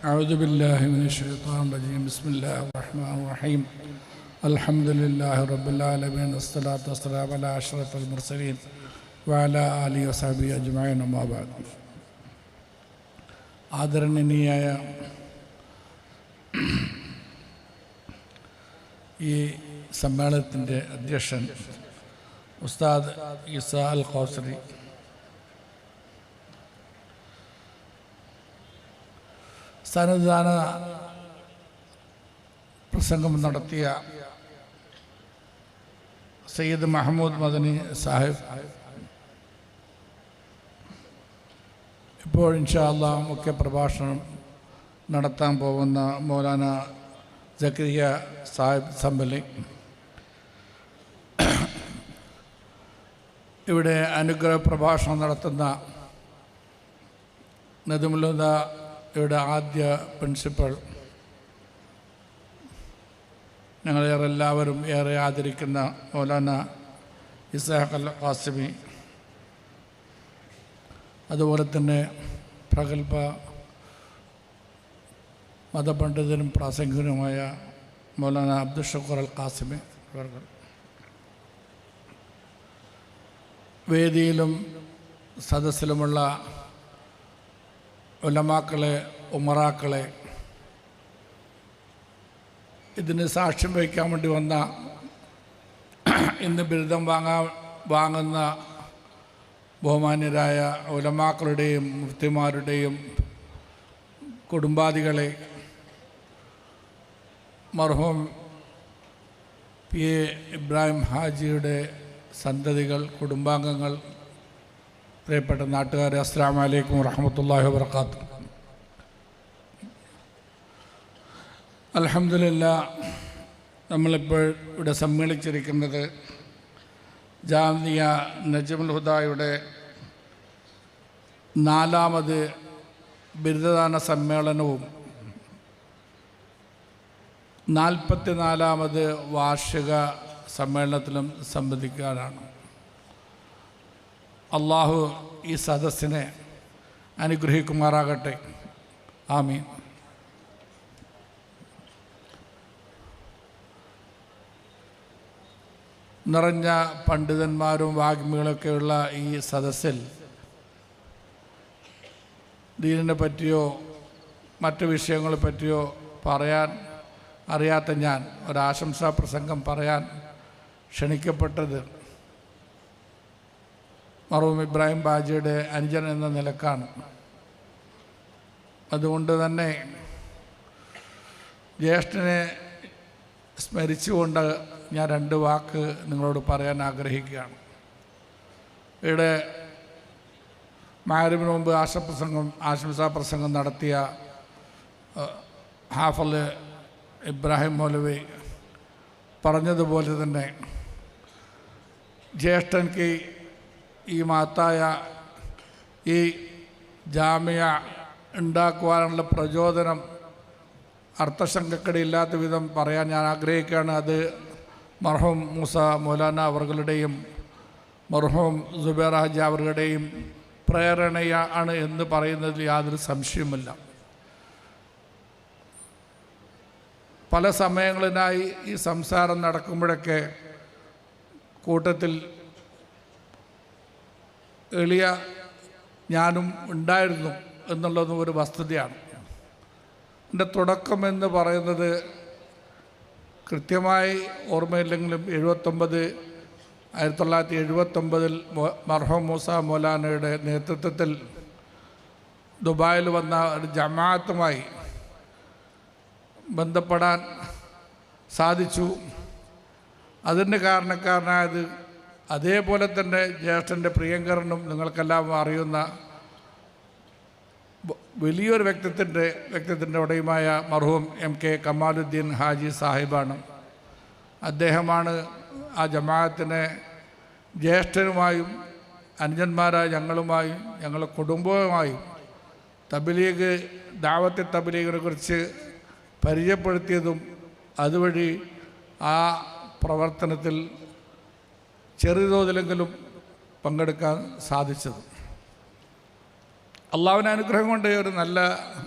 أعوذ بالله من الشيطان الرجيم بسم الله الرحمن الرحيم الحمد لله رب العالمين والصلاة والسلام على أشرف المرسلين وعلى آله وصحبه أجمعين أما بعد. ആദരണീയനായ ഈ സമ്മേളനത്തിൻ്റെ അധ്യക്ഷൻ ഉസ്താദ് ഈസാ അൽ ഖൗസരി, സ്ഥാനദാന പ്രസംഗം നടത്തിയ സയ്യിദ് മഹമ്മൂദ് മദനി സാഹിബ്, ഇപ്പോൾ ഇൻഷാ അല്ലാഹ് മുഖ്യ പ്രഭാഷണം നടത്താൻ പോകുന്ന മൗലാന സക്കരിയ സാഹിബ് സമ്പലി, ഇവിടെ അനുഗ്രഹ പ്രഭാഷണം നടത്തുന്ന നദുമുൽ ഹുദയുടെ ആദ്യ പ്രിൻസിപ്പൽ, ഞങ്ങളെല്ലാവരും ഏറെ ആദരിക്കുന്ന മൗലാന ഇസ്ഹാഖ് അൽ ഖാസിമി, അതുപോലെ തന്നെ പ്രഗത്ഭ മതപണ്ഡിതനും പ്രാസംഗികനുമായ മൗലാന അബ്ദുൽ ഷുക്കൂർ അൽ ഖാസിമി, വേദിയിലും സദസ്സിലുമുള്ള ഉലമാക്കളെ, ഉമറാക്കളെ, ഇതിന് സാക്ഷ്യം വഹിക്കാൻ വേണ്ടി വന്ന, ഇന്ന് ബിരുദം വാങ്ങുന്ന ബഹുമാന്യരായ ഉലമാക്കളുടെയും മുഫ്തിമാരുടെയും കുടുംബാദികളെ, മർഹൂം പി എ ഇബ്രാഹിം ഹാജിയുടെ സന്തതികൾ, കുടുംബാംഗങ്ങൾ, പ്രിയപ്പെട്ട നാട്ടുകാരെ, അസ്സലാമു അലൈക്കും വറഹ്മത്തുള്ളാഹി വബറകാതുഹു. അൽഹംദുലില്ലാഹ്, നമ്മളിപ്പോൾ ഇവിടെ സമ്മേളിച്ചിരിക്കുന്നത് ജാമിയ നജ്മുൽ ഹുദയുടെ 4ാമത് ബിരുദദാന സമ്മേളനവും 44ാമത് വാർഷിക സമ്മേളനത്തിലും സംബന്ധിക്കാനാണ്. അള്ളാഹു ഈ സദസ്സിനെ അനുഗ്രഹിക്കുമാറാകട്ടെ, ആമീൻ. നിറഞ്ഞ പണ്ഡിതന്മാരും വാഗ്മികളൊക്കെയുള്ള ഈ സദസ്സിൽ ദീനിനെ പറ്റിയോ മറ്റു വിഷയങ്ങളെ പറ്റിയോ പറയാൻ അറിയാത്ത ഞാൻ ഒരാശംസാ പ്രസംഗം പറയാൻ ക്ഷണിക്കപ്പെട്ടത് മർഹൂം ഇബ്രാഹിം ബാജിയുടെ അനുജൻ എന്ന നിലക്കാണ്. അതുകൊണ്ട് തന്നെ ജ്യേഷ്ഠനെ സ്മരിച്ചുകൊണ്ട് ഞാൻ 2 വാക്ക് നിങ്ങളോട് പറയാൻ ആഗ്രഹിക്കുകയാണ്. ഇവിടെ മഗ്‌രിബിന് മുമ്പ് ആശംസാ പ്രസംഗം നടത്തിയ ഹാഫിള് ഇബ്രാഹിം മൗലവി പറഞ്ഞതുപോലെ തന്നെ ജ്യേഷ്ഠൻക്ക് ഈ മഹത്തായ ഈ ജാമിയ ഉണ്ടാക്കുവാനുള്ള പ്രചോദനം അർത്ഥശങ്കക്കടിയില്ലാത്ത വിധം പറയാൻ ഞാൻ ആഗ്രഹിക്കുകയാണ്. അത് മർഹൂം മൂസ മൗലാന അവர்களுടെയും മർഹൂം സുബൈർ ഹാജി അവരുടെയും പ്രേരണയാണ് എന്ന് പറയുന്നതിൽ യാതൊരു സംശയവുമില്ല. പല സമയങ്ങളിലായി ഈ സംസാരം നടക്കുമ്പോഴൊക്കെ കൂട്ടത്തിൽ എളിയ ഞാനും ഉണ്ടായിരുന്നു എന്നുള്ളതും ഒരു വസ്തുതയാണ്. എൻ്റെ തുടക്കം എന്ന് പറയുന്നത് കൃത്യമായി ഓർമ്മയില്ലെങ്കിലും 1979 മർഹൂം മൂസ മൗലാനയുടെ നേതൃത്വത്തിൽ ദുബായിൽ വന്ന ഒരു ജമാഅത്തുമായി ബന്ധപ്പെടാൻ സാധിച്ചു. അതിന് കാരണക്കാരനായത് അതേപോലെ തന്നെ ജ്യേഷ്ഠൻ്റെ പ്രിയങ്കരനും നിങ്ങൾക്കെല്ലാം അറിയുന്ന വലിയൊരു വ്യക്തിത്വത്തിൻ്റെ ഉടമയായ മർഹൂം MK കമാലുദ്ദീൻ ഹാജി സാഹിബാണ്. അദ്ദേഹമാണ് ആ ജമാഅത്തിനെ ജ്യേഷ്ഠനുമായും അനുജന്മാരായ ഞങ്ങളുമായും ഞങ്ങളുടെ കുടുംബവുമായും തബ്ലീഗ് ദഅവത്ത് തബ്ലീഗിനെ കുറിച്ച് പരിചയപ്പെടുത്തിയതും അതുവഴി ആ പ്രവർത്തനത്തിൽ ചെറുതോതിലെങ്കിലും പങ്കെടുക്കാൻ സാധിച്ചതും. അള്ളാഹുവിൻ്റെ അനുഗ്രഹം കൊണ്ട് ഒരു നല്ല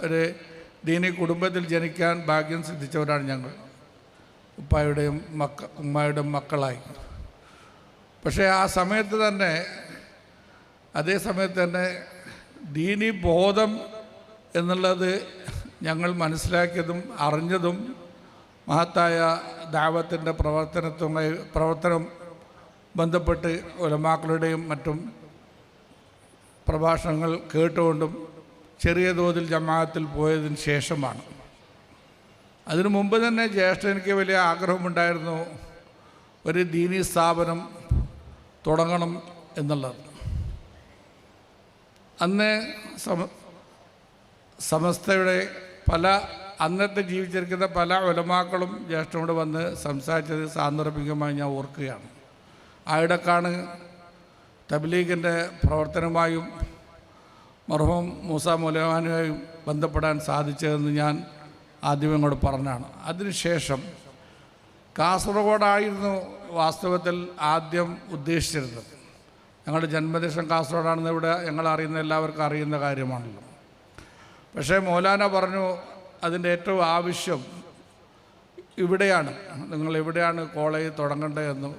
ഒരു ദീനി കുടുംബത്തിൽ ജനിക്കാൻ ഭാഗ്യം സിദ്ധിച്ചവരാണ് ഞങ്ങൾ, ഉമ്മയുടെയും മക്കളായി. പക്ഷേ ആ സമയത്ത് തന്നെ, അതേ സമയത്ത് തന്നെ ദീനി ബോധം എന്നുള്ളത് ഞങ്ങൾ മനസ്സിലാക്കിയതും അറിഞ്ഞതും മഹത്തായ ദഅവത്തിൻ്റെ പ്രവർത്തനം ബന്ധപ്പെട്ട് ഉലമാക്കളുടെയും മറ്റും പ്രഭാഷണങ്ങൾ കേട്ടുകൊണ്ടും ചെറിയ തോതിൽ ജമാഅത്തിൽ പോയതിന് ശേഷമാണ്. അതിനു മുമ്പ് തന്നെ ജ്യേഷ്ഠനെനിക്ക് വലിയ ആഗ്രഹമുണ്ടായിരുന്നു ഒരു ദീനീ സ്ഥാപനം തുടങ്ങണം എന്നുള്ളത്. അന്ന് സമസ്തയുടെ അന്നത്തെ ജീവിച്ചിരിക്കുന്ന പല ഉലമാക്കളും ജ്യേഷ്ഠനോട് വന്ന് സംസാരിച്ചത് സാന്ദർഭികമായി ഞാൻ ഓർക്കുകയാണ്. ആയിടക്കാണ് തബ്ലീഗിൻ്റെ പ്രവർത്തനവുമായും മർഹൂം മൂസ മൗലവിയുമായും ബന്ധപ്പെടാൻ സാധിച്ചതെന്ന് ഞാൻ ആദ്യം ഇങ്ങോട്ട് പറഞ്ഞാണ്. അതിനുശേഷം കാസർഗോഡായിരുന്നു വാസ്തവത്തിൽ ആദ്യം ഉദ്ദേശിച്ചിരുന്നത്. ഞങ്ങളുടെ ജന്മദേശം കാസർഗോഡാണെന്ന് ഇവിടെ ഞങ്ങൾ അറിയുന്ന എല്ലാവർക്കും അറിയുന്ന കാര്യമാണല്ലോ. പക്ഷേ മൗലാന പറഞ്ഞു അതിൻ്റെ ഏറ്റവും ആവശ്യം ഇവിടെയാണ്, നിങ്ങൾ എവിടെയാണ് കോളേജ് തുടങ്ങേണ്ടതെന്ന്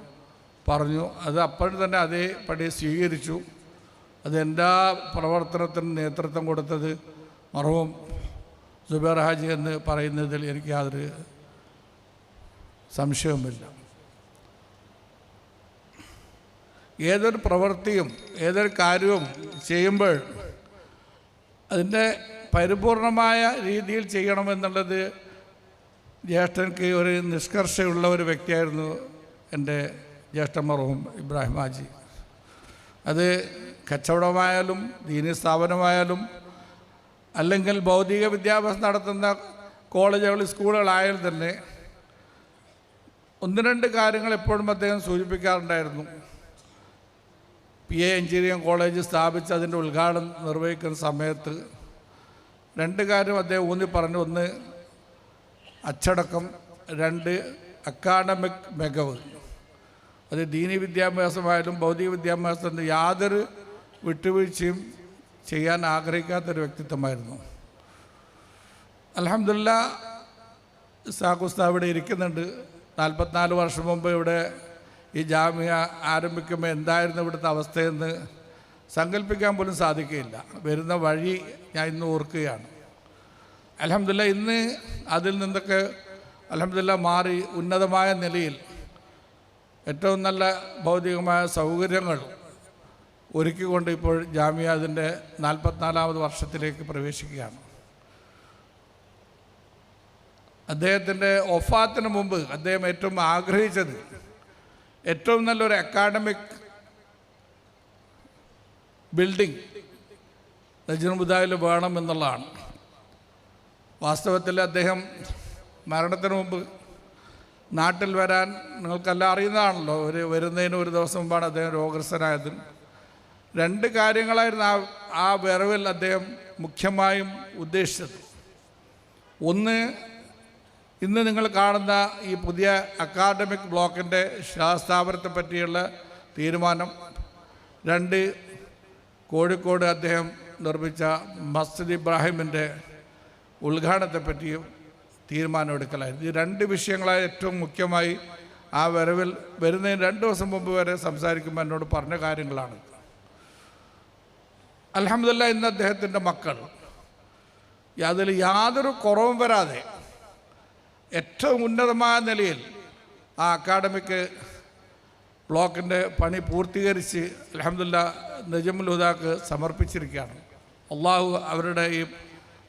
പറഞ്ഞു. അത് അപ്പോഴും തന്നെ അതേപടി സ്വീകരിച്ചു. അതെല്ലാ പ്രവർത്തനത്തിനും നേതൃത്വം കൊടുത്തത് മർഹൂം സുബൈർ ഹാജി എന്ന് പറയുന്നതിൽ എനിക്ക് യാതൊരു സംശയവുമില്ല. ഏതൊരു പ്രവൃത്തിയും ഏതൊരു കാര്യവും ചെയ്യുമ്പോൾ അതിൻ്റെ പരിപൂർണമായ രീതിയിൽ ചെയ്യണമെന്നുള്ളത് ജ്യേഷ്ഠർക്ക് ഒരു നിഷ്കർഷയുള്ള ഒരു വ്യക്തിയായിരുന്നു എൻ്റെ ജ്യേഷ്ഠൻ മർഹൂം ഇബ്രാഹിം ഹാജി. അത് കച്ചവടമായാലും ദീനി സ്ഥാപനമായാലും അല്ലെങ്കിൽ ഭൗതിക വിദ്യാഭ്യാസം നടത്തുന്ന കോളേജുകൾ സ്കൂളുകളായാലും തന്നെ ഒന്ന് രണ്ട് കാര്യങ്ങൾ എപ്പോഴും അദ്ദേഹം സൂചിപ്പിക്കാറുണ്ടായിരുന്നു. PA എഞ്ചിനീയറിംഗ് കോളേജ് സ്ഥാപിച്ച് അതിൻ്റെ ഉദ്ഘാടനം നിർവഹിക്കുന്ന സമയത്ത് രണ്ട് കാര്യം അദ്ദേഹം ഊന്നി പറഞ്ഞു. ഒന്ന് അച്ചടക്കം, രണ്ട് അക്കാഡമിക് മികവ്. അത് ദീനി വിദ്യാഭ്യാസമായാലും ഭൗതിക വിദ്യാഭ്യാസത്തിൻ്റെ യാതൊരു വിട്ടുവീഴ്ചയും ചെയ്യാൻ ആഗ്രഹിക്കാത്തൊരു വ്യക്തിത്വമായിരുന്നു. അൽഹംദുലില്ലാ ഇസ്ഹാഖ് ഉസ്താദ് ഇവിടെ ഇരിക്കുന്നുണ്ട്. 44 വർഷം മുമ്പ് ഇവിടെ ഈ ജാമിയ ആരംഭിക്കുമ്പോൾ എന്തായിരുന്നു ഇവിടുത്തെ അവസ്ഥയെന്ന് സങ്കല്പിക്കാൻ പോലും സാധിക്കുകയില്ല. വരുന്ന വഴി ഞാൻ ഇന്ന് ഓർക്കുകയാണ്. അൽഹംദുലില്ലാ ഇന്ന് അതിൽ നിന്നൊക്കെ അൽഹംദുലില്ലാ മാറി ഉന്നതമായ നിലയിൽ ഏറ്റവും നല്ല ഭൗതികമായ സൗകര്യങ്ങൾ ഒരുക്കിക്കൊണ്ട് ഇപ്പോൾ ജാമിയ അതിൻ്റെ 44ാമത് വർഷത്തിലേക്ക് പ്രവേശിക്കുകയാണ്. അദ്ദേഹത്തിൻ്റെ വഫാത്തിന് മുമ്പ് അദ്ദേഹം ഏറ്റവും ആഗ്രഹിച്ചത് ഏറ്റവും നല്ലൊരു അക്കാഡമിക് ബിൽഡിംഗ് നജ്മുദായിൽ വേണമെന്നുള്ളതാണ്. വാസ്തവത്തിൽ അദ്ദേഹം മരണത്തിന് മുമ്പ് നാട്ടിൽ വരാൻ നിങ്ങൾക്കെല്ലാം അറിയുന്നതാണല്ലോ. വരുന്നതിന് ഒരു ദിവസം മുമ്പാണ് അദ്ദേഹം രോഗഗ്രസ്തനായത്. രണ്ട് കാര്യങ്ങളായിരുന്നു ആ വരവിൽ അദ്ദേഹം മുഖ്യമായും ഉദ്ദേശിച്ചത്. ഒന്ന്, ഇന്ന് നിങ്ങൾ കാണുന്ന ഈ പുതിയ അക്കാഡമിക് ബ്ലോക്കിൻ്റെ ശാസ്താപനത്തെ പറ്റിയുള്ള തീരുമാനം. രണ്ട്, കോഴിക്കോട് അദ്ദേഹം നിർമ്മിച്ച മസ്ജിദ് ഇബ്രാഹിമിൻ്റെ ഉദ്ഘാടനത്തെപ്പറ്റിയും തീരുമാനമെടുക്കലായിരുന്നു. ഈ രണ്ട് വിഷയങ്ങളായി ഏറ്റവും മുഖ്യമായി ആ വരവിൽ വരുന്നതിന് 2 ദിവസം മുമ്പ് വരെ സംസാരിക്കുമ്പോൾ എന്നോട് പറഞ്ഞ കാര്യങ്ങളാണ്. അൽഹംദുലില്ലാ ഇന്ന് അദ്ദേഹത്തിൻ്റെ മക്കൾ അതിൽ യാതൊരു കുറവും വരാതെ ഏറ്റവും ഉന്നതമായ നിലയിൽ ആ അക്കാഡമിക് ബ്ലോക്കിൻ്റെ പണി പൂർത്തീകരിച്ച് അൽഹംദുലില്ലാ നജ്മുൽ ഹുദാക്ക് സമർപ്പിച്ചിരിക്കുകയാണ്. അള്ളാഹു അവരുടെ ഈ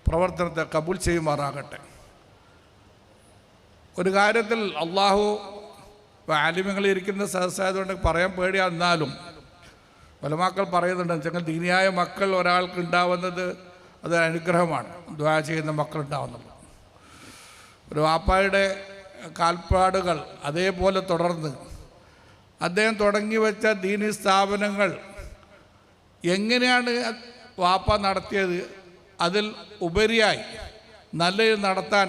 പ്രവർത്തനത്തെ കബൂൽ ചെയ്യുമാറാകട്ടെ. ഒരു കാര്യത്തിൽ അള്ളാഹു ആലിമ്യങ്ങളിരിക്കുന്ന സദസ്സായതുകൊണ്ട് പറയാൻ പേടിയാണ്. എന്നാലും ഉലമാക്കൾ പറയുന്നുണ്ട്, വെച്ചാൽ ദീനിയായ മക്കൾ ഒരാൾക്ക് ഉണ്ടാവുന്നത് അത് അനുഗ്രഹമാണ്. ദുആ ചെയ്യുന്ന മക്കളുണ്ടാവുന്നത്. ഒരു വാപ്പായുടെ കാൽപ്പാടുകൾ അതേപോലെ തുടർന്ന് അദ്ദേഹം തുടങ്ങി വെച്ച ദീനി സ്ഥാപനങ്ങൾ എങ്ങനെയാണ് വാപ്പ നടത്തിയത്, അതിൽ ഉപരിയായി നല്ലത് നടത്താൻ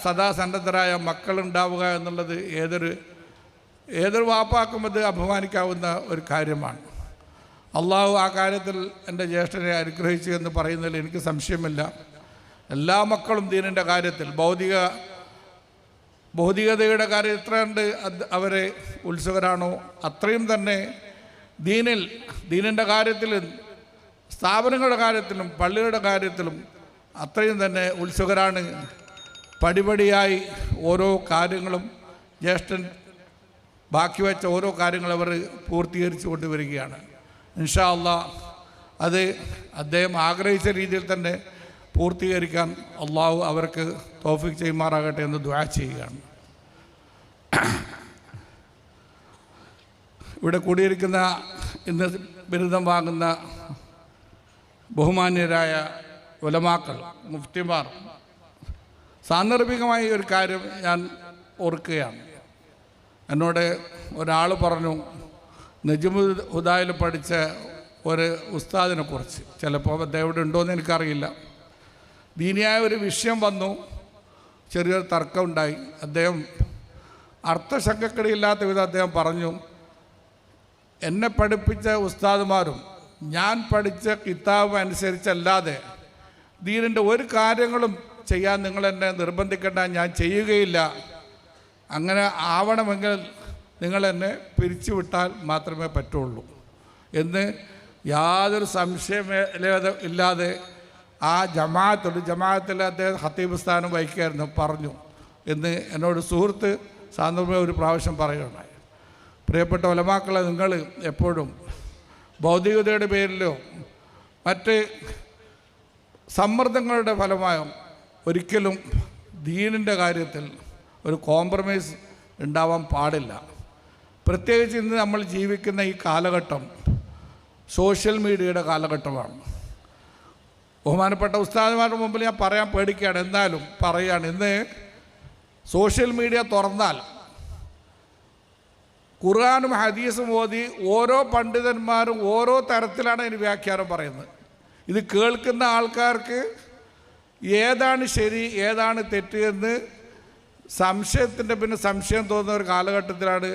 സദാ സന്നദ്ധരായ മക്കളുണ്ടാവുക എന്നുള്ളത് ഏതൊരു വാപ്പാക്കും അത് അഭിമാനിക്കാവുന്ന ഒരു കാര്യമാണ്. അള്ളാഹു ആ കാര്യത്തിൽ എൻ്റെ ജ്യേഷ്ഠനെ അനുഗ്രഹിച്ചു എന്ന് പറയുന്നതിൽ എനിക്ക് സംശയമില്ല. എല്ലാ മക്കളും ദീനിൻ്റെ കാര്യത്തിൽ ഭൗതികതയുടെ കാര്യം എത്രയുണ്ട് അവരെ ഉത്സുകരാണോ അത്രയും തന്നെ ദീനിൻ്റെ കാര്യത്തിലും സ്ഥാപനങ്ങളുടെ കാര്യത്തിലും പള്ളിയുടെ കാര്യത്തിലും അത്രയും തന്നെ ഉത്സുകരാണ്. പടിപടിയായി ഓരോ കാര്യങ്ങളും ജ്യേഷ്ഠൻ ബാക്കി വെച്ച ഓരോ കാര്യങ്ങൾ അവർ പൂർത്തീകരിച്ചു കൊണ്ടുവരികയാണ്. ഇൻഷാ അല്ലാഹ് അത് അദ്ദേഹം ആഗ്രഹിച്ച രീതിയിൽ തന്നെ പൂർത്തീകരിക്കാൻ അള്ളാഹു അവർക്ക് തൗഫീഖ് ചെയ്യുമാറാകട്ടെ എന്ന് ദുആ ചെയ്യുകയാണ്. ഇവിടെ കൂടിയിരിക്കുന്ന ഇന്ന് ബിരുദം വാങ്ങുന്ന ബഹുമാന്യരായ ഉലമാക്കൾ, മുഫ്തിമാർ, സാന്ദർഭികമായി ഒരു കാര്യം ഞാൻ ഓർക്കുകയാണ്. എന്നോട് ഒരാൾ പറഞ്ഞു, നജ്മുൽ ഹുദായിൽ പഠിച്ച ഒരു ഉസ്താദിനെ കുറിച്ച്. ചിലപ്പോൾ അദ്ദേഹം ഇവിടെ ഉണ്ടോയെന്ന് എനിക്കറിയില്ല. ദീനിയായ ഒരു വിഷയം വന്നു, ചെറിയൊരു തർക്കമുണ്ടായി. അദ്ദേഹം അർത്ഥശങ്കക്കടിയില്ലാത്ത വിധം അദ്ദേഹം പറഞ്ഞു, എന്നെ പഠിപ്പിച്ച ഉസ്താദുമാരും ഞാൻ പഠിച്ച കിതാബ് അനുസരിച്ചല്ലാതെ ദീനിൻ്റെ ഒരു കാര്യങ്ങളും ചെയ്യാൻ നിങ്ങളെന്നെ നിർബന്ധിക്കേണ്ട, ഞാൻ ചെയ്യുകയില്ല. അങ്ങനെ ആവണമെങ്കിൽ നിങ്ങളെന്നെ പിരിച്ചുവിട്ടാൽ മാത്രമേ പറ്റുള്ളൂ എന്ന് യാതൊരു സംശയമില്ലാതെ ആ ജമാഅത്തിൽ അദ്ദേഹം ഖത്തീബ് സ്ഥാനം വഹിക്കായിരുന്നു പറഞ്ഞു എന്ന് എന്നോട് സുഹൃത്ത് സാന്ദർഭികമായി ഒരു പ്രാവശ്യം പറയുകയുണ്ടായി. പ്രിയപ്പെട്ട ഉലമാക്കളെ, നിങ്ങൾ എപ്പോഴും ഭൗതികതയുടെ പേരിലോ മറ്റ് സമ്മർദ്ദങ്ങളുടെ ഫലമായോ ഒരിക്കലും ദീനിൻ്റെ കാര്യത്തിൽ ഒരു കോംപ്രമൈസ് ഉണ്ടാവാൻ പാടില്ല. പ്രത്യേകിച്ച് ഇന്ന് നമ്മൾ ജീവിക്കുന്ന ഈ കാലഘട്ടം സോഷ്യൽ മീഡിയയുടെ കാലഘട്ടമാണ്. ബഹുമാനപ്പെട്ട ഉസ്താദുമാരുടെ മുമ്പിൽ ഞാൻ പറയാൻ പേടിക്കുകയാണ്, എന്നാലും പറയുകയാണ്. ഇന്ന് സോഷ്യൽ മീഡിയ തുറന്നാൽ ഖുർആനും ഹദീസും ഓതി ഓരോ പണ്ഡിതന്മാരും ഓരോ തരത്തിലാണ് ഇതിന് വ്യാഖ്യാനം പറയുന്നത്. ഇത് കേൾക്കുന്ന ആൾക്കാർക്ക് ഏതാണ് ശരി ഏതാണ് തെറ്റ് എന്ന് സംശയത്തിൻ്റെ പിന്നെ സംശയം തോന്നുന്ന ഒരു കാലഘട്ടത്തിലാണ്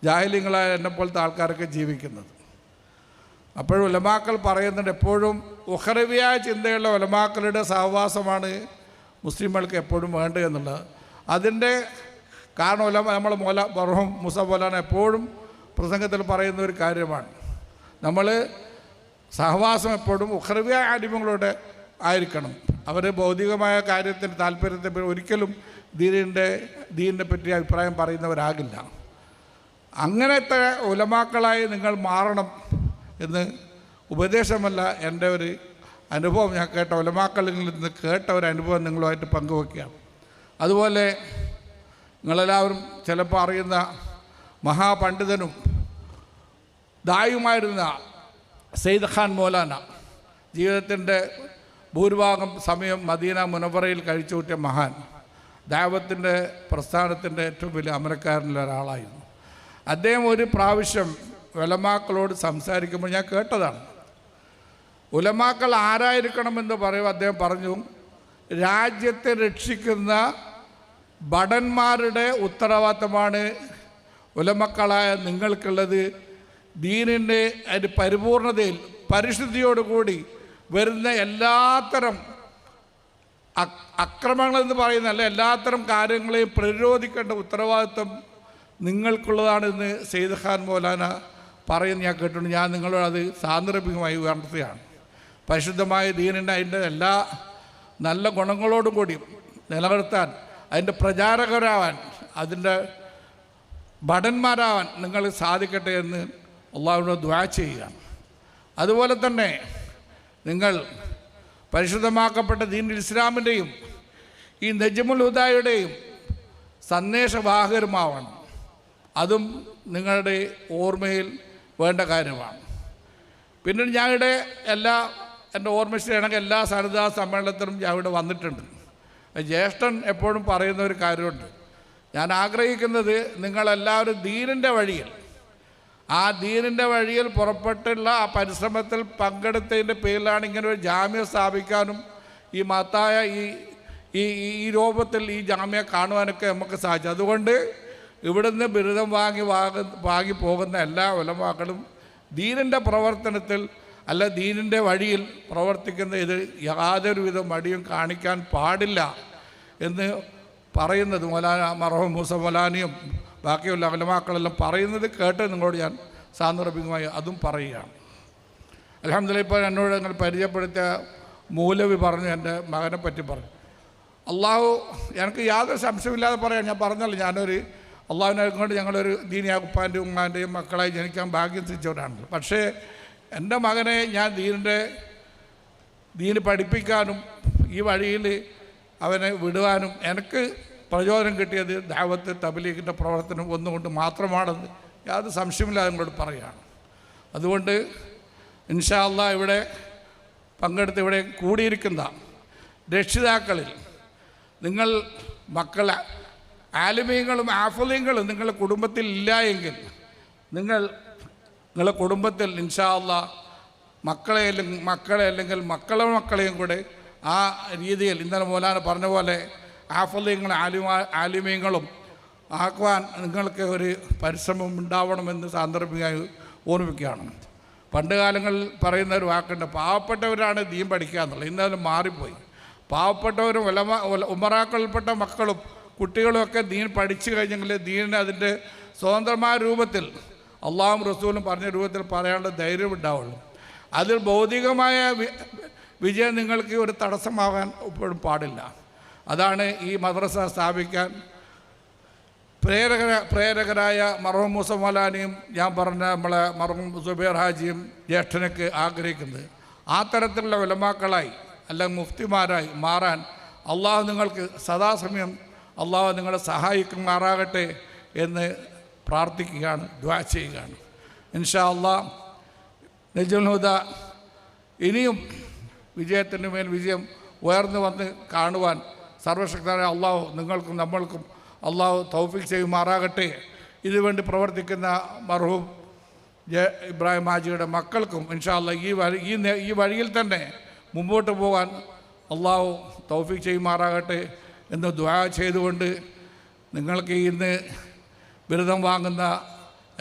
ജാഹിലിങ്ങളായ എന്നെപ്പോലത്തെ ആൾക്കാരൊക്കെ ജീവിക്കുന്നത്. അപ്പോഴും ഉലമാക്കൾ പറയുന്നുണ്ട്, എപ്പോഴും ഉഖറവിയായ ചിന്തയുള്ള ഉലമാക്കളുടെ സഹവാസമാണ് മുസ്ലിങ്ങൾക്ക് എപ്പോഴും വേണ്ടത് എന്നുള്ളത്. അതിൻ്റെ കാരണം നമ്മൾ മർഹൂം മൂസ മൗലാന എപ്പോഴും പ്രസംഗത്തിൽ പറയുന്ന ഒരു കാര്യമാണ്. നമ്മൾ സഹവാസം എപ്പോഴും ഉഖറവിയായ അടിമകളോട് ആയിരിക്കണം. അവർ ഭൗതികമായ കാര്യത്തിന് താല്പര്യത്തെ ഒരിക്കലും ദീനിനെ പറ്റി അഭിപ്രായം പറയുന്നവരാകില്ല. അങ്ങനത്തെ ഉലമാക്കളായി നിങ്ങൾ മാറണം എന്ന് ഉപദേശമല്ല, എൻ്റെ ഒരു അനുഭവം. ഞാൻ കേട്ട ഉലമാക്കളിൽ നിന്ന് കേട്ട ഒരു അനുഭവം നിങ്ങളുമായിട്ട് പങ്കുവയ്ക്കുകയാണ്. അതുപോലെ നിങ്ങളെല്ലാവരും ചിലപ്പോൾ അറിയുന്ന മഹാപണ്ഡിതനും ദായുമായിരുന്ന സയ്യിദ് ഖാൻ മൗലാന, ജീവിതത്തിൻ്റെ ഭൂരിഭാഗം സമയം മദീന മുനവറയിൽ കഴിച്ചു കൂട്ടിയ മഹാൻ, ദഅവത്തിൻ്റെ പ്രസ്ഥാനത്തിൻ്റെ ഏറ്റവും വലിയ അമരക്കാരനിലൊരാളായിരുന്നു. അദ്ദേഹം ഒരു പ്രാവശ്യം ഉലമാക്കളോട് സംസാരിക്കുമ്പോൾ ഞാൻ കേട്ടതാണ്. ഉലമാക്കൾ ആരായിരിക്കണമെന്ന് പറയുമ്പോൾ അദ്ദേഹം പറഞ്ഞു, രാജ്യത്തെ രക്ഷിക്കുന്ന ഭടന്മാരുടെ ഉത്തരവാദിത്തമാണ് ഉലമക്കളായ നിങ്ങൾക്കുള്ളത്. ദീനിൻ്റെ പരിപൂർണതയിൽ പരിശുദ്ധിയോടുകൂടി വരുന്ന എല്ലാത്തരം അക്രമങ്ങളെന്ന് പറയുന്നതല്ല, എല്ലാത്തരം കാര്യങ്ങളെയും പ്രതിരോധിക്കേണ്ട ഉത്തരവാദിത്വം നിങ്ങൾക്കുള്ളതാണെന്ന് സയ്യിദ് ഖാൻ മൗലാന പറയുന്നത് ഞാൻ കേട്ടിട്ടുണ്ട്. ഞാൻ നിങ്ങളോട് അത് സാന്ദർഭികമായി ഉയർത്തുകയാണ്. പരിശുദ്ധമായ ദീനിൻ്റെ അതിൻ്റെ എല്ലാ നല്ല ഗുണങ്ങളോടും കൂടി നിലനിർത്താൻ, അതിൻ്റെ പ്രചാരകരാവാൻ, അതിൻ്റെ ഭടന്മാരാവാൻ നിങ്ങൾ സാധിക്കട്ടെ എന്ന് അള്ളാഹുവിനോട് ദുആ ചെയ്യുകയാണ്. അതുപോലെ തന്നെ നിങ്ങൾ പരിശുദ്ധമാക്കപ്പെട്ട ദീനുൽ ഇസ്ലാമിൻ്റെയും ഈ നജ്മുൽ ഹുദായുടെയും സന്ദേശവാഹകരുമാവണം. അതും നിങ്ങളുടെ ഓർമ്മയിൽ വേണ്ട കാര്യമാണ്. പിന്നെ ഞാനിവിടെ എൻ്റെ ഓർമ്മ ശരിയാണെങ്കിൽ എല്ലാ സരിതാ സമ്മേളനത്തിലും ഞാൻ ഇവിടെ വന്നിട്ടുണ്ട്. ജ്യേഷ്ഠൻ എപ്പോഴും പറയുന്ന ഒരു കാര്യമുണ്ട്, ഞാൻ ആഗ്രഹിക്കുന്നത് നിങ്ങളെല്ലാവരും ദീനിൻ്റെ വഴിയിൽ, ആ ദീനിൻ്റെ വഴിയിൽ പുറപ്പെട്ടുള്ള ആ പരിശ്രമത്തിൽ പങ്കെടുത്തതിൻ്റെ പേരിലാണ് ഇങ്ങനെ ഒരു ജാമ്യ സ്ഥാപിക്കാനും ഈ മഹത്തായ ഈ രൂപത്തിൽ ഈ ജാമ്യ കാണുവാനൊക്കെ നമുക്ക് സാധിച്ചു. അതുകൊണ്ട് ഇവിടുന്ന് ബിരുദം വാങ്ങി പോകുന്ന എല്ലാ ഉലമാക്കളും ദീനിൻ്റെ പ്രവർത്തനത്തിൽ അല്ല ദീനിൻ്റെ വഴിയിൽ പ്രവർത്തിക്കുന്ന ഇത് യാതൊരുവിധ മടിയും കാണിക്കാൻ പാടില്ല എന്ന് പറയുന്നത് മർഹൂം മൂസ മൗലാനിയും ബാക്കിയുള്ള ഉലമാക്കളെല്ലാം പറയുന്നത് കേട്ട് നിങ്ങളോട് ഞാൻ സാന്ദർഭികമായി അതും പറയുകയാണ്. അൽഹംദുലില്ലാഹ് ഇപ്പോൾ എന്നോട് നിങ്ങൾ പരിചയപ്പെടുത്തിയ മൗലവി പറഞ്ഞു, എൻ്റെ മകനെ പറ്റി പറഞ്ഞു. അള്ളാഹു എനിക്ക് യാതൊരു സംശയമില്ലാതെ പറയാം, ഞാൻ പറഞ്ഞല്ലോ, ഞാനൊരു അള്ളാഹുവിനെ കൊണ്ട് ഞങ്ങളൊരു ദീനിയാ ഉപ്പാൻ്റെയും ഉമ്മാൻ്റെയും മക്കളായി ജനിക്കാൻ ഭാഗ്യം സിദ്ധിച്ചവരാണ്. പക്ഷേ എൻ്റെ മകനെ ഞാൻ ദീന് പഠിപ്പിക്കാനും ഈ വഴിയിൽ അവനെ വിടുവാനും എനിക്ക് പ്രചോദനം കിട്ടിയത് ദഅവത്ത് തബ്ലീഗിൻ്റെ പ്രവർത്തനം ഒന്നുകൊണ്ട് മാത്രമാണെന്ന് യാതൊരു സംശയമില്ലാതെ നിങ്ങളോട് പറയുകയാണ്. അതുകൊണ്ട് ഇൻഷാ അല്ലാഹ് ഇവിടെ പങ്കെടുത്ത് ഇവിടെ കൂടിയിരിക്കുന്ന രക്ഷിതാക്കളിൽ നിങ്ങൾ മക്കളെ ആലിമീങ്ങളും ആഫലീങ്ങളും നിങ്ങളുടെ കുടുംബത്തിൽ ഇല്ല എങ്കിൽ നിങ്ങളുടെ കുടുംബത്തിൽ ഇൻഷാ അല്ലാഹ് മക്കളെ അല്ലെങ്കിൽ മക്കളെയും കൂടെ ആ രീതിയിൽ ഇന്നലെ മൗലാന പറഞ്ഞ പോലെ ആഫലീങ്ങളും ആലിമീങ്ങളും ആക്കുവാൻ നിങ്ങൾക്ക് ഒരു പരിശ്രമം ഉണ്ടാവണമെന്ന് സാന്ദർഭികമായി ഓർമ്മിക്കുകയാണ്. പണ്ട് കാലങ്ങളിൽ പറയുന്ന ഒരു വാക്കുണ്ട്, പാവപ്പെട്ടവരാണ് ദീൻ പഠിക്കുക എന്നുള്ളത്. ഇന്നതിൽ മാറിപ്പോയി. പാവപ്പെട്ടവരും ഉമറാക്കളിൽപ്പെട്ട മക്കളും കുട്ടികളുമൊക്കെ ദീൻ പഠിച്ചു കഴിഞ്ഞെങ്കിൽ ദീനിനെ അതിൻ്റെ സ്വതന്ത്രമായ രൂപത്തിൽ അള്ളാഹും റസൂലും പറഞ്ഞ രൂപത്തിൽ പറയാനുള്ള ധൈര്യം ഉണ്ടാവുള്ളൂ. അതിൽ ഭൗതികമായ വിജയം നിങ്ങൾക്ക് ഒരു തടസ്സമാകാൻ ഇപ്പോഴും പാടില്ല. അതാണ് ഈ മദ്രസ സ്ഥാപിക്കാൻ പ്രേരകരായ മർഹൂം മൂസ മൗലാനിയും ഞാൻ പറഞ്ഞ നമ്മളെ മർഹൂം സുബൈർ ഹാജിയും ജ്യേഷ്ഠനൊക്കെ ആഗ്രഹിക്കുന്നത്. ആ തരത്തിലുള്ള ഉലമാക്കളായി അല്ലെങ്കിൽ മുഫ്തിമാരായി മാറാൻ അള്ളാഹു നിങ്ങൾക്ക് സദാസമയം അള്ളാഹു നിങ്ങളെ സഹായിക്കുമാറാകട്ടെ എന്ന് പ്രാർത്ഥിക്കുകയാണ്, ദുആ ചെയ്യുകയാണ്. ഇൻഷാ അല്ലാഹ് നജ്മുൽ ഹുദ ഇനിയും വിജയത്തിൻ്റെ മേൽ വിജയം ഉയർന്നു വന്ന് കാണുവാൻ സർവശക്തനായ അള്ളാഹു നിങ്ങൾക്കും നമ്മൾക്കും അള്ളാഹു തൗഫീഖ് ചെയ്യുമാറാകട്ടെ. ഇതിനുവേണ്ടി പ്രവർത്തിക്കുന്ന മർഹൂം ഇബ്രാഹിം ഹാജിയുടെ മക്കൾക്കും ഇൻഷാ അല്ലാഹ് ഈ വഴിയിൽ തന്നെ മുമ്പോട്ട് പോകാൻ അള്ളാഹു തൗഫീഖ് ചെയ്യുമാറാകട്ടെ എന്ന് ദുആ ചെയ്തുകൊണ്ട് നിങ്ങൾക്ക് ഇന്ന് ബിരുദം വാങ്ങുന്ന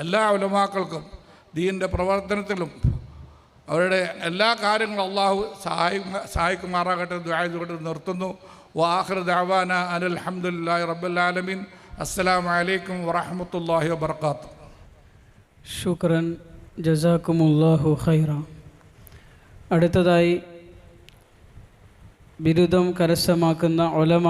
എല്ലാ ഉലമാക്കൾക്കും ദീനിൻ്റെ പ്രവർത്തനത്തിലും അവരുടെ എല്ലാ കാര്യങ്ങളും അള്ളാഹു സഹായിക്കുമാറാകട്ടെ ദുആ ചെയ്തുകൊണ്ട് നിർത്തുന്നു. വആഖിറു ദഅവാന അനിൽ ഹംദുലില്ലാഹി റബ്ബിൽ ആലമീൻ. അസ്സലാമു അലൈക്കും വറഹ്മത്തുള്ളാഹി വബറകാതുഹു. ശുക്രൻ, ജസാക്കുമുല്ലാഹു ഖൈറ. അടുത്തതായി ബിരുദം കരസ്ഥമാക്കുന്ന ഉലമ